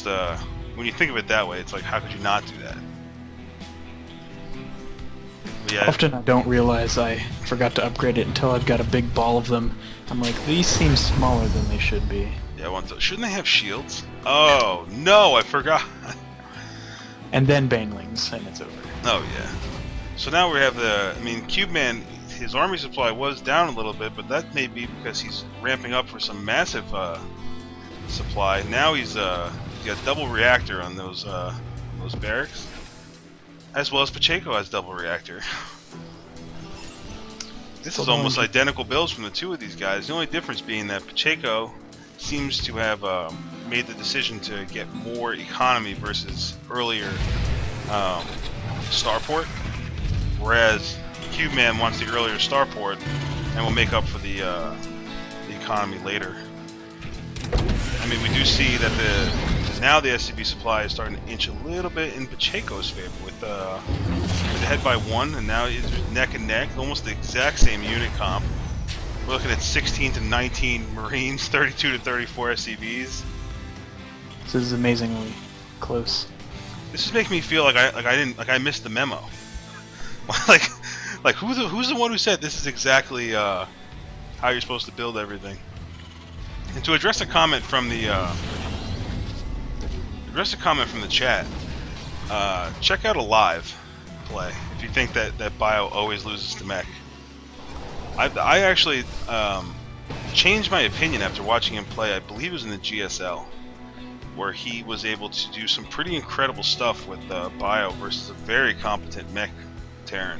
almost when you think of it that way, it's like, how could you not do that? But yeah, Often I don't realize I forgot to upgrade it until I've got a big ball of them. I'm like, these seem smaller than they should be. yeah. Shouldn't they have shields? Oh no, I forgot. And then banelings, and it's over. Oh yeah. So now we have the. I mean, CubeMan. His army supply was down a little bit, but that may be because he's ramping up for some massive supply. Now he's got double reactor on those barracks, as well as Pacheco has double reactor. This is almost identical builds from the two of these guys. The only difference being that Pacheco seems to have made the decision to get more economy versus earlier starport, whereas CubeMan wants the earlier starport and will make up for the economy later. I mean, we do see that now the SCB supply is starting to inch a little bit in Pacheco's favor with ahead by 1, and now it's neck and neck, almost the exact same unit comp. We're looking at 16 to 19 Marines, 32 to 34 SCVs. This is amazingly close. This is making me feel like I missed the memo. like who's the one who said this is exactly how you're supposed to build everything? And to address a comment from the chat, check out a live play if you think that Bio always loses to mech. I actually changed my opinion after watching him play. I believe it was in the GSL, where he was able to do some pretty incredible stuff with Bio versus a very competent mech Terran.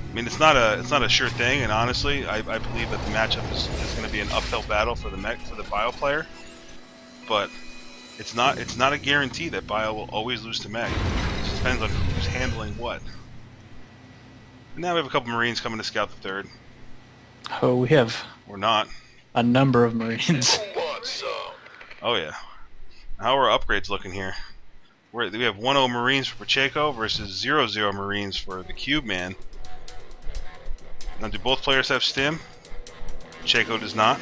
I mean, it's not a sure thing, and honestly, I believe that the matchup is going to be an uphill battle for the Bio player. But it's not a guarantee that Bio will always lose to mech. It just depends on who's handling what. And now we have a couple Marines coming to scout the third. Oh, we have Or not. a number of Marines. Oh yeah. How are our upgrades looking here? We have 1-0 Marines for Pacheco versus 0-0 Marines for the CubeMan. Now, do both players have stim? Pacheco does not.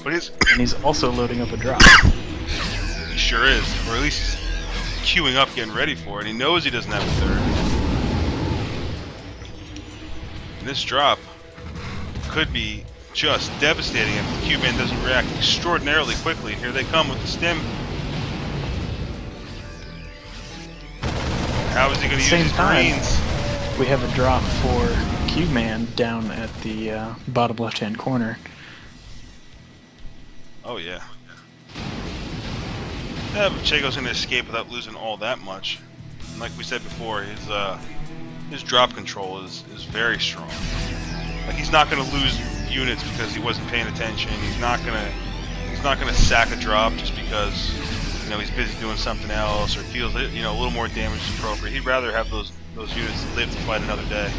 But And he's also loading up a drop. he sure is, or at least he's queuing up, getting ready for it. He knows he doesn't have a third. And this drop could be just devastating if the CubeMan doesn't react extraordinarily quickly. Here they come with the stim. How is he going to use his Marines? We have a drop for CubeMan down at the bottom left-hand corner. Oh yeah. Yeah, but Pacheco's going to escape without losing all that much. And like we said before, his drop control is very strong. Like, he's not going to lose units because he wasn't paying attention. He's not gonna sack a drop just because he's busy doing something else or feels a little more damage is appropriate. He'd rather have those units live to fight another day.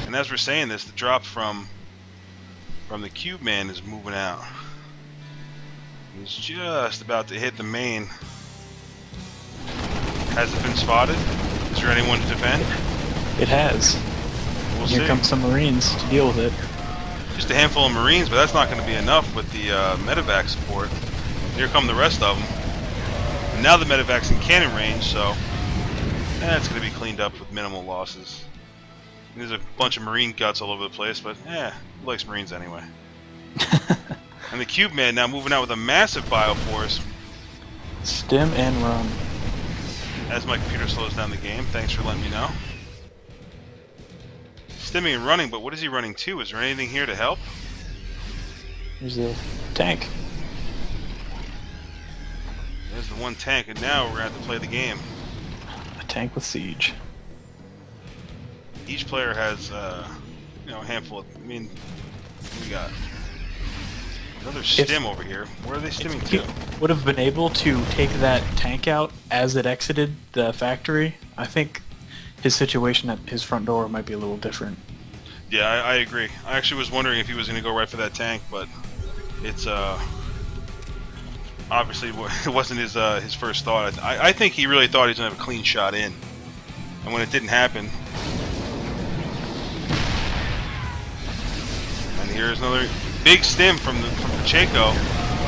And as we're saying this, the drop from the CubeMan is moving out. He's just about to hit the main. Has it been spotted? Is there anyone to defend? It has. We'll Here see. come some Marines to deal with it. Just a handful of Marines, but that's not going to be enough with the medevac support. Here come the rest of them. And now the medevac's in cannon range, so it's going to be cleaned up with minimal losses. There's a bunch of Marine guts all over the place, but who likes Marines anyway? And the CubeMan now moving out with a massive bioforce. Stim and run. As my computer slows down the game, thanks for letting me know. Stimming and running, but what is he running to? Is there anything here to help? There's a tank. There's the one tank, and now we're going to have to play the game. A tank with siege. Each player has a handful of. I mean, what we got another stim over here. Where are they stimming to? Would have been able to take that tank out as it exited the factory. I think his situation at his front door might be a little different. Yeah, I agree. I actually was wondering if he was going to go right for that tank, but it's obviously it wasn't his first thought. I think he really thought he was going to have a clean shot in, and when it didn't happen. And here's another big stim from Pacheco.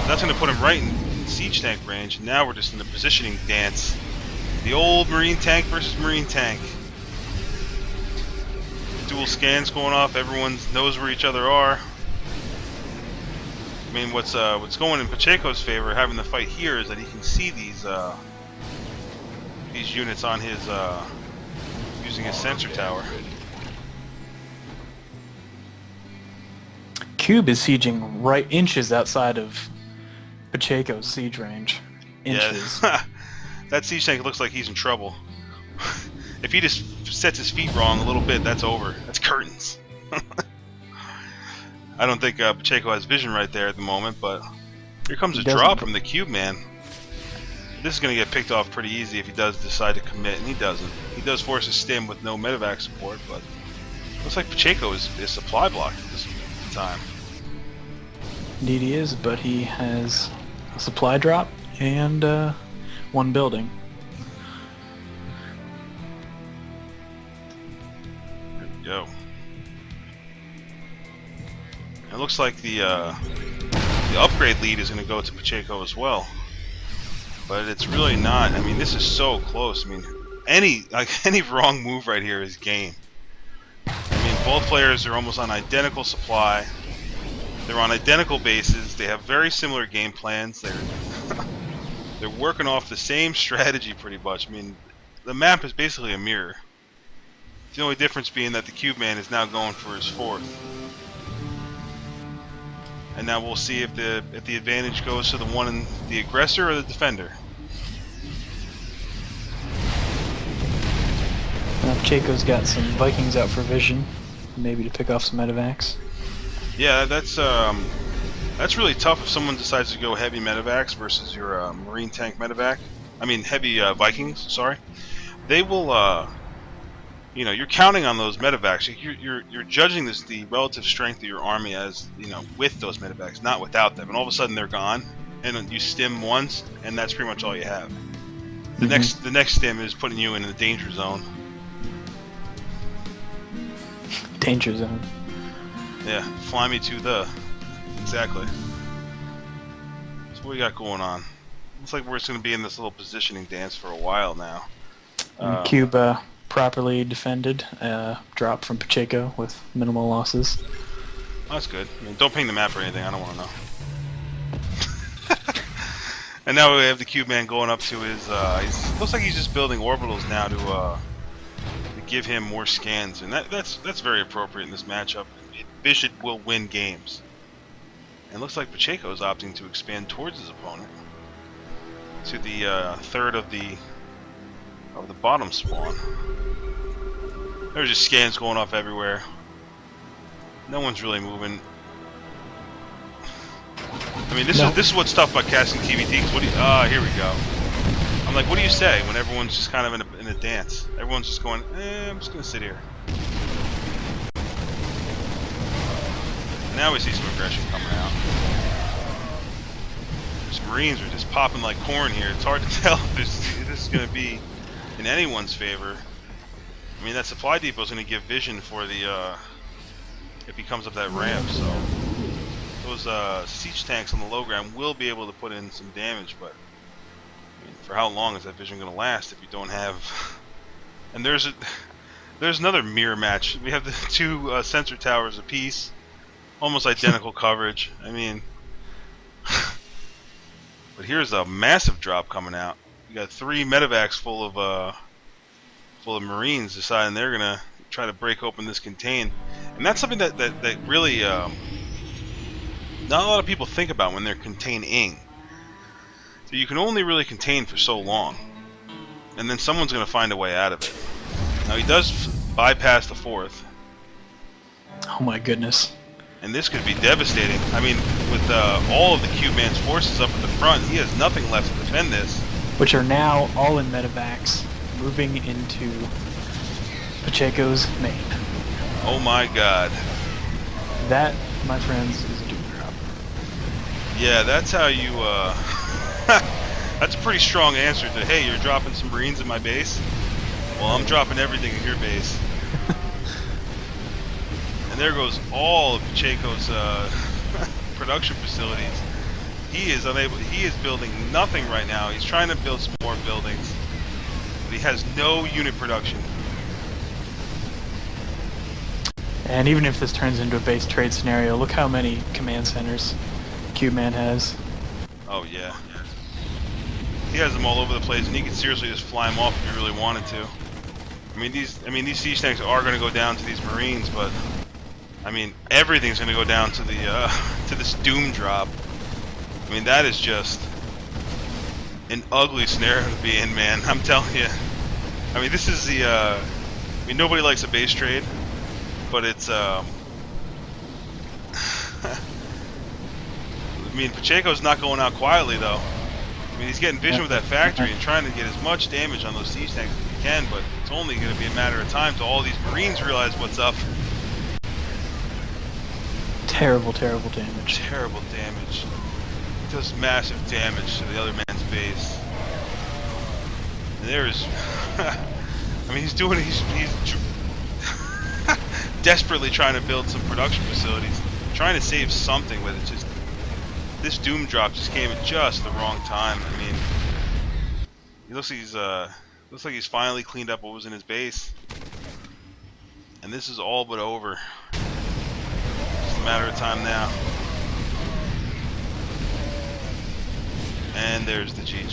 That's going to put him right in siege tank range. And now we're just in a positioning dance. The old Marine tank versus Marine tank. Dual scans going off. Everyone knows where each other are. I mean, what's going in Pacheco's favor having the fight here is that he can see these units on his using his sensor tower. Cube is sieging right inches outside of Pacheco's siege range. Inches. Yeah. That siege tank looks like he's in trouble. If he just sets his feet wrong a little bit, that's over. That's curtains. I don't think Pacheco has vision right there at the moment, but here comes a drop from the TheCubeMan. This is going to get picked off pretty easy if he does decide to commit, and he doesn't. He does force a stim with no medevac support, but looks like Pacheco is supply blocked at this time. Indeed he is, but he has a supply drop and one building. There we go. It looks like the upgrade lead is going to go to Pacheco as well, but it's really not. I mean, this is so close. I mean, any wrong move right here is game. I mean, both players are almost on identical supply. They're on identical bases. They have very similar game plans. They're working off the same strategy pretty much. I mean, the map is basically a mirror. The only difference being that the TheCubeMan is now going for his fourth. And now we'll see if the advantage goes to the aggressor or the defender. Pacheco's got some Vikings out for vision, maybe to pick off some medevacs. Yeah, that's really tough if someone decides to go heavy medevacs versus your Marine tank medevac. I mean, heavy Vikings. Sorry, they will. You know, you're counting on those medevacs. You're judging the relative strength of your army as, you know, with those medevacs, not without them. And all of a sudden they're gone, and you stim once, and that's pretty much all you have. The next stim is putting you in the danger zone. Danger zone. Yeah, fly me to the... Exactly. So what we got going on? Looks like we're just going to be in this little positioning dance for a while now. Cube properly defended, drop from Pacheco with minimal losses. That's good. I mean, don't ping the map or anything, I don't want to know. And now we have the TheCubeMan going up to his... looks like he's just building orbitals now to give him more scans, and that's very appropriate in this matchup. Vision will win games. And it looks like Pacheco is opting to expand towards his opponent to the third of the bottom spawn. There's just scans going off everywhere. No one's really moving. I mean, this is what's tough about casting TVT. Cause what do you, here we go. I'm like, what do you say when everyone's just kind of in a dance? Everyone's just going, I'm just gonna sit here. Now we see some aggression coming out. These Marines are just popping like corn here. It's hard to tell if this is going to be in anyone's favor. I mean, that supply depot is going to give vision for the if he comes up that ramp. So those siege tanks on the low ground will be able to put in some damage, but I mean, for how long is that vision going to last if you don't have? And there's another mirror match. We have the two sensor towers apiece. Almost identical coverage. I mean, but here's a massive drop coming out. You got 3 medevacs full of Marines deciding they're gonna try to break open this contain, and that's something that really not a lot of people think about when they're containing. So you can only really contain for so long, and then someone's gonna find a way out of it. Now he does bypass the fourth. Oh my goodness. And this could be devastating. I mean, with all of the TheCubeMan's forces up at the front, he has nothing left to defend this. Which are now all in medevacs, moving into Pacheco's main. Oh my god. That, my friends, is a doom drop. Yeah, that's how you, that's a pretty strong answer to, hey, you're dropping some Marines in my base? Well, I'm dropping everything in your base. And there goes all of Pacheco's production facilities. He is unable. He is building nothing right now. He's trying to build some more buildings, but he has no unit production. And even if this turns into a base trade scenario, look how many command centers CubeMan has. Oh yeah. He has them all over the place, and he could seriously just fly them off if he really wanted to. I mean these siege tanks are going to go down to these Marines, but I mean everything's going to go down to the to this doom drop. I mean that is just an ugly scenario to be in, man. I'm telling you. I mean this is the I mean nobody likes a base trade, but it's I mean Pacheco's not going out quietly though. I mean, he's getting vision with that factory and trying to get as much damage on those siege tanks as he can, but it's only going to be a matter of time till all these Marines realize what's up. Terrible, terrible damage. Terrible damage. He does massive damage to the other man's base. And there's... I mean, he's desperately trying to build some production facilities, trying to save something, but it's just... This doom drop just came at just the wrong time. I mean, he looks like he's finally cleaned up what was in his base, and this is all but over. It's a matter of time now. And there's the GG.